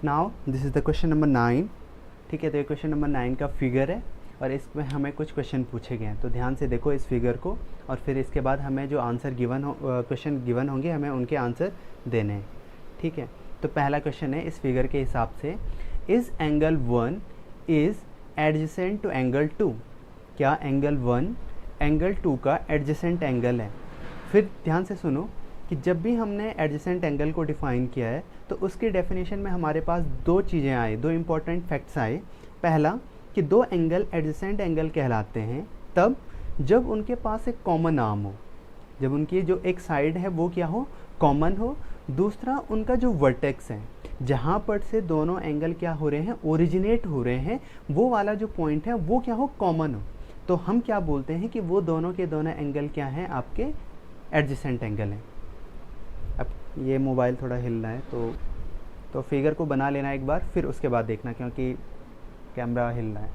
Now this is the question number 9। ठीक है, तो ये क्वेश्चन नंबर 9 का फिगर है और इसमें हमें कुछ क्वेश्चन पूछे गए हैं, तो ध्यान से देखो इस फिगर को और फिर इसके बाद हमें जो आंसर गिवन हो, क्वेश्चन गिवन होंगे, हमें उनके आंसर देने हैं। ठीक है, तो पहला क्वेश्चन है इस फिगर के हिसाब से, is angle 1 is adjacent to angle 2। क्या एंगल 1 एंगल 2 का एडजेसेंट एंगल है? फिर ध्यान से सुनो कि जब भी हमने एडजेसेंट एंगल को डिफ़ाइन किया है तो उसकी डेफिनेशन में हमारे पास दो चीज़ें आए, दो इंपॉर्टेंट फैक्ट्स आए। पहला कि दो एंगल एडजेसेंट एंगल कहलाते हैं तब जब उनके पास एक कॉमन आर्म हो, जब उनकी जो एक साइड है वो क्या हो, कॉमन हो। दूसरा उनका जो वर्टेक्स है, जहाँ पर से दोनों एंगल क्या हो रहे हैं, ओरिजिनेट हो रहे हैं, वो वाला जो पॉइंट है वो क्या हो, कॉमन हो। तो हम क्या बोलते हैं कि वो दोनों के दोनों एंगल क्या हैं, आपके एडजेसेंट एंगल हैं। अब ये मोबाइल थोड़ा हिल रहा है तो फिगर को बना लेना एक बार, फिर उसके बाद देखना क्योंकि कैमरा हिल रहा है।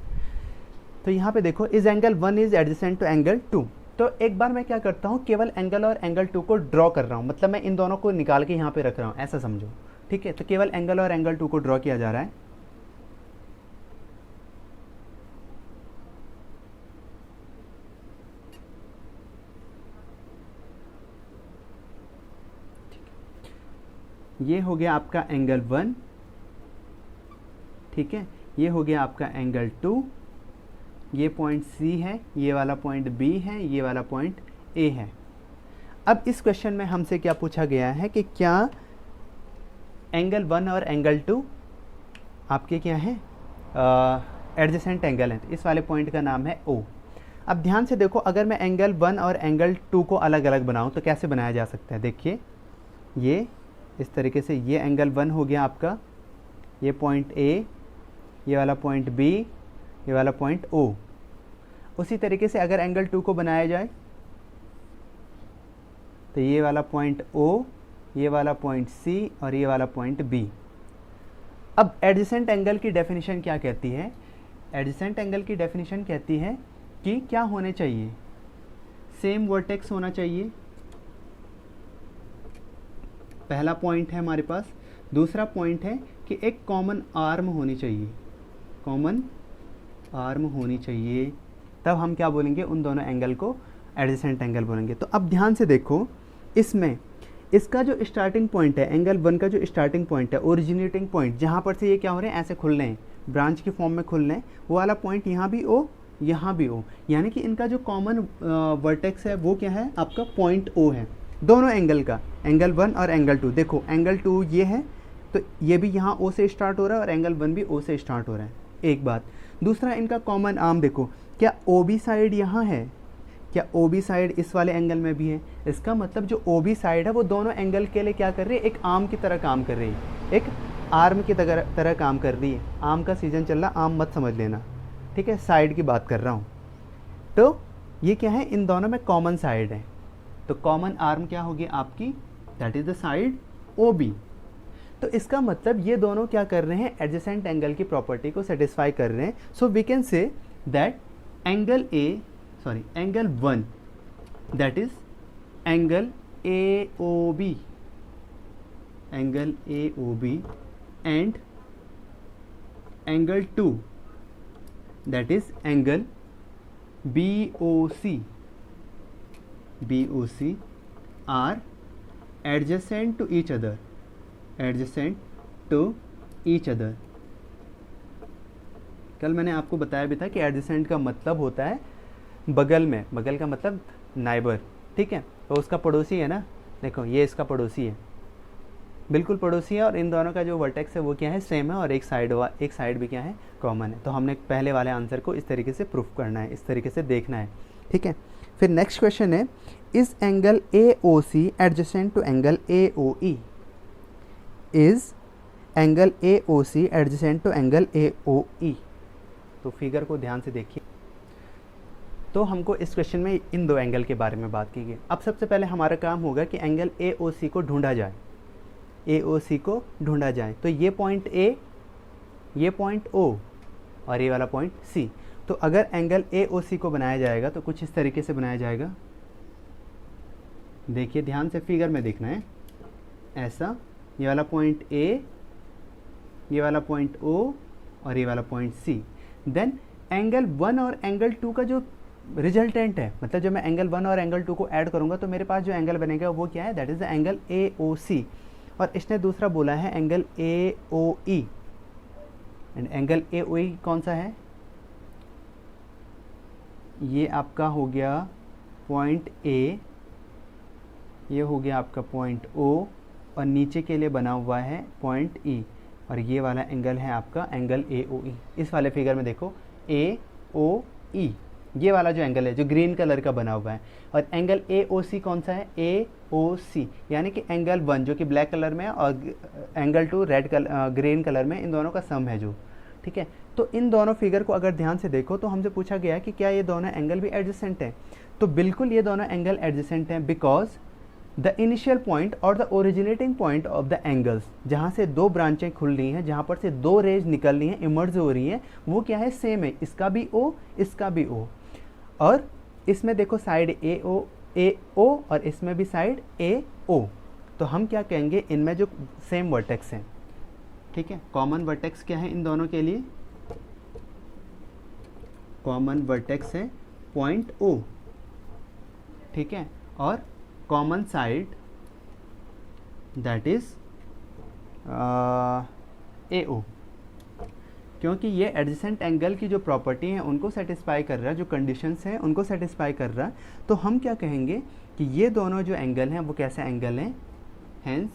तो यहाँ पे देखो, is angle 1 is adjacent to angle 2। तो एक बार मैं क्या करता हूँ, केवल एंगल और एंगल 2 को ड्रॉ कर रहा हूँ, मतलब मैं इन दोनों को निकाल के यहाँ पे रख रहा हूँ, ऐसा समझो। ठीक है, तो केवल एंगल और एंगल 2 को ड्रॉ किया जा रहा है। ये हो गया आपका एंगल 1, ठीक है, ये हो गया आपका एंगल 2, ये पॉइंट C है, ये वाला पॉइंट B है, ये वाला पॉइंट A है। अब इस क्वेश्चन में हमसे क्या पूछा गया है कि क्या एंगल 1 और एंगल 2 आपके क्या हैं, एडजेसेंट एंगल हैं। तो इस वाले पॉइंट का नाम है O। अब ध्यान से देखो, अगर मैं एंगल 1 और एंगल 2 को अलग अलग बनाऊं तो कैसे बनाया जा सकता है। देखिए, ये इस तरीके से, ये एंगल 1 हो गया आपका, ये पॉइंट A, ये वाला पॉइंट B, ये वाला पॉइंट O। उसी तरीके से अगर एंगल 2 को बनाया जाए तो ये वाला पॉइंट O, ये वाला पॉइंट C और ये वाला पॉइंट B। अब एडजेसेंट एंगल की डेफिनेशन क्या कहती है? एडजेसेंट एंगल की डेफिनेशन कहती है कि क्या होने चाहिए, सेम वर्टेक्स होना चाहिए, पहला पॉइंट है हमारे पास। दूसरा पॉइंट है कि एक कॉमन आर्म होनी चाहिए, कॉमन आर्म होनी चाहिए, तब हम क्या बोलेंगे, उन दोनों एंगल को एडजेसेंट एंगल बोलेंगे। तो अब ध्यान से देखो, इसमें इसका जो स्टार्टिंग पॉइंट है, एंगल 1 का जो स्टार्टिंग पॉइंट है, ओरिजिनेटिंग पॉइंट, जहाँ पर से ये क्या हो रहे हैं, ऐसे खुल रहे हैं, ब्रांच की फॉर्म में खुल रहे हैं, वो वाला पॉइंट यहाँ भी O, यहाँ भी O, यानी कि इनका जो कॉमन वर्टेक्स है वो क्या है, आपका पॉइंट O है, दोनों एंगल का, एंगल 1 और एंगल 2। देखो एंगल 2 ये है, तो ये भी यहाँ O से स्टार्ट हो रहा है और एंगल 1 भी O से स्टार्ट हो रहा है, एक बात। दूसरा, इनका कॉमन आर्म देखो, क्या OB साइड यहाँ है, क्या OB साइड इस वाले एंगल में भी है। इसका मतलब जो OB साइड है वो दोनों एंगल के लिए क्या कर रही है, एक आर्म की तरह काम कर रही है, एक आर्म की तरह काम कर रही है। आर्म का सीजन चल रहा, आर्म मत समझ लेना, ठीक है, साइड की बात कर रहा हूँ। तो ये क्या है, इन दोनों में कॉमन साइड है, तो कॉमन आर्म क्या होगी आपकी, that is the side OB। तो इसका मतलब ये दोनों क्या कर रहे हैं, एडजेसेंट एंगल की प्रॉपर्टी को सेटिस्फाई कर रहे हैं। So we can say that angle angle 1 that is angle AOB, angle AOB, and angle 2 that is angle BOC are adjacent to each other, adjacent to each other। कल मैंने आपको बताया भी था कि एडजेसेंट का मतलब होता है बगल में, बगल का मतलब नाइबर, ठीक है, तो उसका पड़ोसी है ना। देखो ये इसका पड़ोसी है, बिल्कुल पड़ोसी है, और इन दोनों का जो वर्टेक्स है वो क्या है, सेम है, और एक साइड भी क्या है, कॉमन है। तो हमने पहले वाले आंसर को इस तरीके से प्रूफ करना है, इस तरीके से देखना है, ठीक है। फिर नेक्स्ट क्वेश्चन है, is angle AOC adjacent to angle AOE। Is angle AOC adjacent to angle AOE। तो फिगर को ध्यान से देखिए। तो हमको इस क्वेश्चन में इन दो एंगल के बारे में बात की गई। अब सबसे पहले हमारा काम होगा कि एंगल AOC को ढूंढा जाए, AOC को ढूंढा जाए। तो ये पॉइंट A, ये पॉइंट O और ये वाला पॉइंट C। तो अगर एंगल AOC को बनाया जाएगा तो कुछ इस तरीके से बनाया जाएगा। देखिए ध्यान से, फिगर में देखना है, ऐसा, ये वाला पॉइंट A, ये वाला पॉइंट O और ये वाला पॉइंट C। देन एंगल 1 और एंगल 2 का जो रिजल्टेंट है, मतलब जब मैं एंगल 1 और एंगल 2 को ऐड करूंगा तो मेरे पास जो एंगल बनेगा वो क्या है, that is the angle AOC। और इसने दूसरा बोला है angle AOE, and angle AOE कौन सा है, ये आपका हो गया पॉइंट A, ये हो गया आपका पॉइंट O, और नीचे के लिए बना हुआ है पॉइंट E, और ये वाला एंगल है आपका एंगल AOE। इस वाले फिगर में देखो AOE, ये वाला जो एंगल है जो ग्रीन कलर का बना हुआ है, और एंगल AOC कौन सा है, AOC, यानी कि एंगल 1 जो कि ब्लैक कलर में है और angle 2 red colour green colour में, इन दोनों का सम है जो, ठीक है। तो इन दोनों फिगर को अगर ध्यान से देखो तो हमसे पूछा गया कि क्या ये दोनों एंगल भी एडजेसेंट हैं, तो बिल्कुल ये दोनों एंगल एडजेसेंट हैं, बिकॉज द इनिशियल पॉइंट और the originating point of the angles, जहाँ से दो ब्रांचें खुल रही हैं, जहाँ पर से दो रेज निकल रही हैं, इमर्ज हो रही हैं, वो क्या है, सेम है, इसका भी O इसका भी O, और इसमें देखो साइड AO और इसमें भी साइड AO, तो हम क्या कहेंगे, इनमें जो सेम वर्टेक्स हैं, ठीक है, कॉमन वर्टेक्स क्या है इन दोनों के लिए, कॉमन वर्टेक्स है पॉइंट O, ठीक है, और common side that is AO, क्योंकि ये एडजेसेंट एंगल की जो प्रॉपर्टी है उनको सेटिस्फाई कर रहा है, जो कंडीशंस हैं उनको सेटिस्फाई कर रहा है, तो हम क्या कहेंगे कि ये दोनों जो एंगल हैं वो कैसे एंगल हैं, hence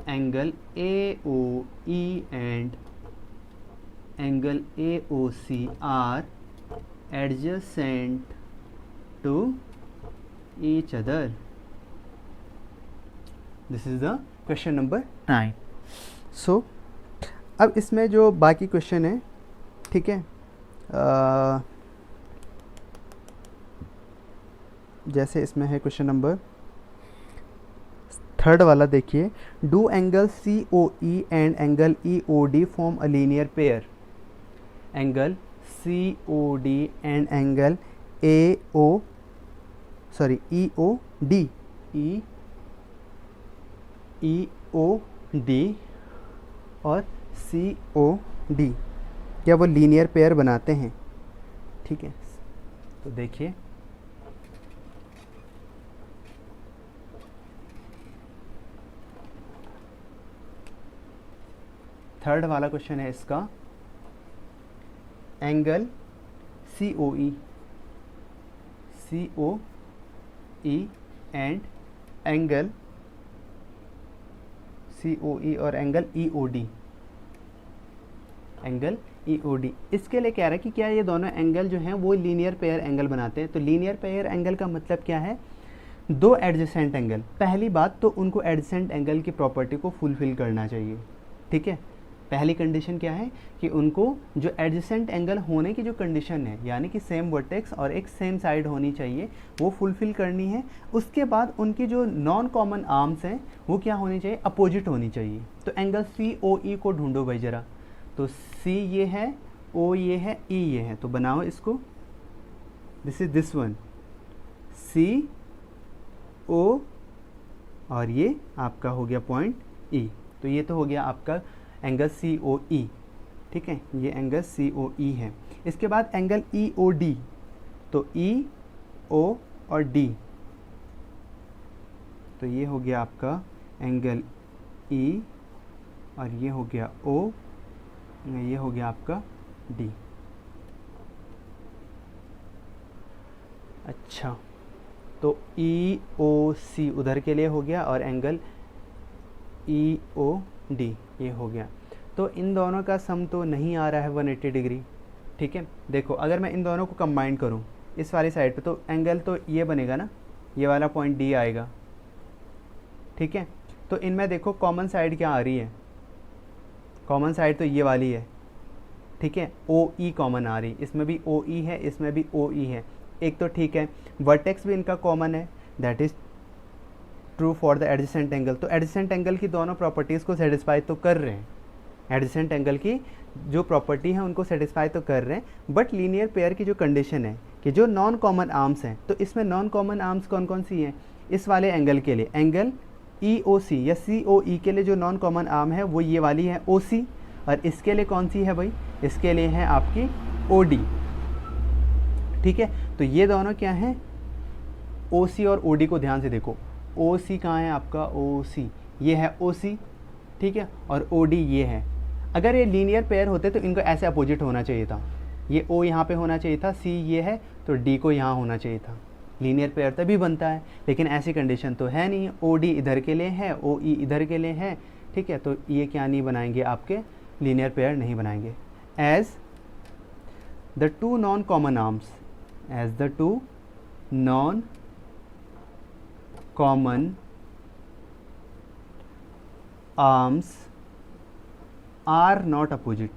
angle AOE and angle AOC are adjacent to each other. This is the question number 9. So अब इसमें जो बाकी क्वेश्चन है, ठीक है, जैसे इसमें है क्वेश्चन नंबर 3 वाला, देखिए, do angle COE and angle EOD form a linear pair, angle COD and angle EOD और COD क्या वो लीनियर पेयर बनाते हैं, ठीक है। तो देखिए, थर्ड वाला क्वेश्चन है इसका, angle COE and angle COE और एंगल EOD, इसके लिए कह रहा है कि क्या ये दोनों एंगल जो हैं वो लीनियर पेयर एंगल बनाते हैं। तो लीनियर पेयर एंगल का मतलब क्या है, दो एडजेसेंट एंगल, पहली बात तो उनको एडजेसेंट एंगल की प्रॉपर्टी को फुलफिल करना चाहिए, ठीक है। पहली कंडीशन क्या है कि उनको जो एडजेसेंट एंगल होने की जो कंडीशन है, यानी कि सेम वर्टेक्स और एक सेम साइड होनी चाहिए, वो फुलफिल करनी है। उसके बाद उनकी जो नॉन कॉमन आर्म्स हैं वो क्या होनी चाहिए, अपोजिट होनी चाहिए। तो एंगल COE को ढूंढो भाई ज़रा, तो C ये है, O ये है, E ये है, तो बनाओ इसको, this is this one, CO और ये आपका हो गया पॉइंट E, तो ये तो हो गया आपका एंगल COE, ठीक है, ये एंगल COE है। इसके बाद एंगल EOD, तो EO और D, तो ये हो गया आपका एंगल E और ये हो गया O, ये हो गया आपका D। अच्छा, तो EOC उधर के लिए हो गया और एंगल EOD ये हो गया। तो इन दोनों का सम तो नहीं आ रहा है 180 डिग्री, ठीक है। देखो, अगर मैं इन दोनों को कंबाइन करूं इस वाली साइड पे, तो एंगल तो ये बनेगा ना, ये वाला पॉइंट D आएगा, ठीक है। तो इनमें देखो कॉमन साइड क्या आ रही है, कॉमन साइड तो ये वाली है, ठीक है, OE कॉमन आ रही, इसमें भी OE है, इसमें भी OE है, एक तो ठीक है। वर्टेक्स भी इनका कॉमन है, that is true for the adjacent angle. तो एडजेसेंट एंगल की दोनों प्रॉपर्टीज़ को सेटिस्फाई तो कर रहे हैं, एडजेसेंट एंगल की जो प्रॉपर्टी है उनको सेटिस्फाई तो कर रहे हैं, बट लीनियर पेयर की जो कंडीशन है कि जो नॉन कॉमन आर्म्स हैं, तो इसमें नॉन कॉमन आर्म्स कौन कौन सी हैं, इस वाले एंगल के लिए एंगल ई ओ सी या सी ओ ई के लिए जो नॉन कॉमन आर्म है वो ये वाली है ओ सी, और इसके लिए कौन सी है भाई, इसके लिए है आपकी ओ डी। ठीक है, तो ये दोनों क्या हैं, ओ सी और ओ डी को ध्यान से देखो। ओ सी कहाँ है आपका, ओ सी ये है ओ सी, ठीक है, और ओ डी ये है। अगर ये लीनियर पेयर होते तो इनको ऐसे अपोजिट होना चाहिए था, ये ओ यहाँ पे होना चाहिए था, सी ये है तो डी को यहाँ होना चाहिए था, लीनियर पेयर तभी बनता है। लेकिन ऐसी कंडीशन तो है नहीं, ओ डी इधर के लिए है, ओ ई इधर के लिए है, ठीक है, तो ये क्या नहीं बनाएंगे, आपके लीनियर पेयर नहीं बनाएंगे। As the two non common arms, as the two non common arms are not opposite.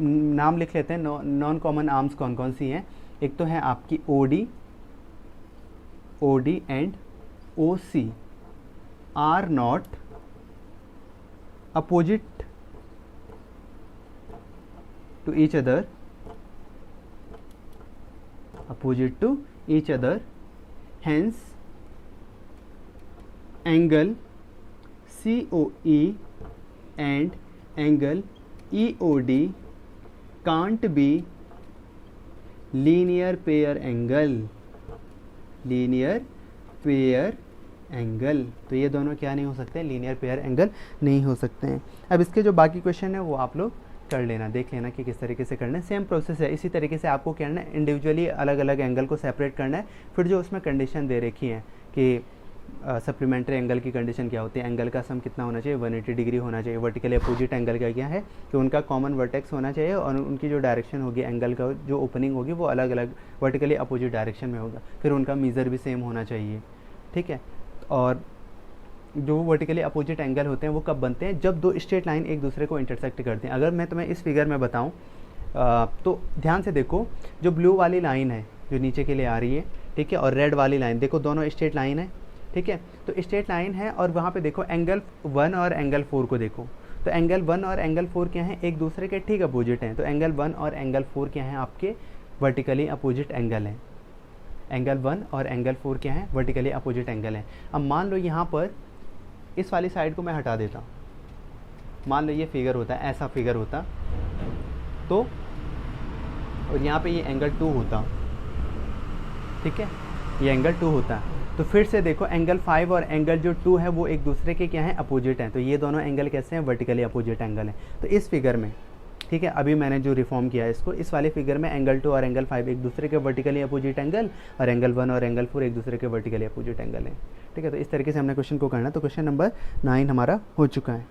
नाम लिख लेते हैं, नॉन कॉमन आर्म्स कौन कौन सी हैं। एक तो है आपकी O D and O C are not opposite to each other, opposite to each other, hence angle COE and angle EOD can't be linear pair angle, linear pair angle। तो ये दोनों क्या नहीं हो सकते, लीनियर पेयर एंगल नहीं हो सकते हैं। अब इसके जो बाकी क्वेश्चन है वो आप लोग कर लेना, देख लेना कि किस तरीके से करना है। सेम प्रोसेस है, इसी तरीके से आपको क्या करना है, इंडिविजुअली अलग अलग एंगल को सेपरेट करना है। फिर जो उसमें कंडीशन दे रखी है कि सप्लीमेंट्री एंगल की कंडीशन क्या होती है, एंगल का सम कितना होना चाहिए, 180 डिग्री होना चाहिए। वर्टिकली अपोजिट एंगल का क्या है कि उनका कॉमन वर्टेक्स होना चाहिए और उनकी जो डायरेक्शन होगी, एंगल का जो ओपनिंग होगी वो अलग अलग वर्टिकली अपोजिट डायरेक्शन में होगा। फिर उनका मीज़र भी सेम होना चाहिए, ठीक है। और जो वर्टिकली अपोजिट एंगल होते हैं वो कब बनते हैं, जब दो स्ट्रेट लाइन एक दूसरे को इंटरसेक्ट करते हैं। अगर मैं तुम्हें इस फिगर में बताऊँ तो ध्यान से देखो, जो ब्लू वाली लाइन है जो नीचे के लिए आ रही है, ठीक है, और रेड वाली लाइन, देखो दोनों स्ट्रेट लाइन है, ठीक है। तो स्ट्रेट लाइन है और वहाँ पे देखो एंगल 1 और एंगल 4 को देखो, तो एंगल 1 और एंगल 4 क्या हैं, एक दूसरे के ठीक अपोजिट हैं। तो एंगल 1 और एंगल 4 क्या हैं, आपके वर्टिकली अपोजिट एंगल हैं। एंगल 1 और एंगल 4 क्या हैं, वर्टिकली अपोजिट एंगल हैं। अब मान लो यहाँ पर इस वाली साइड को मैं हटा देता, मान लो ये फिगर होता है, ऐसा फिगर होता तो, और यहाँ पे ये एंगल 2 होता, ठीक है, ये एंगल 2 होता। तो फिर से देखो एंगल 5 और एंगल जो 2 है वो एक दूसरे के क्या हैं, अपोजिट हैं। तो ये दोनों एंगल कैसे हैं, वर्टिकली अपोजिट एंगल हैं। तो इस फिगर में, ठीक है, अभी मैंने जो रिफॉर्म किया है इसको, इस वाले फिगर में एंगल 2 और एंगल 5 एक दूसरे के वर्टिकली अपोजिट एंगल, और एंगल 1 और एंगल 4 एक दूसरे के वर्टिकली अपोजिट एंगल हैं, ठीक है। तो इस तरीके से हमने क्वेश्चन को करना है। तो क्वेश्चन नंबर 9 हमारा हो चुका है।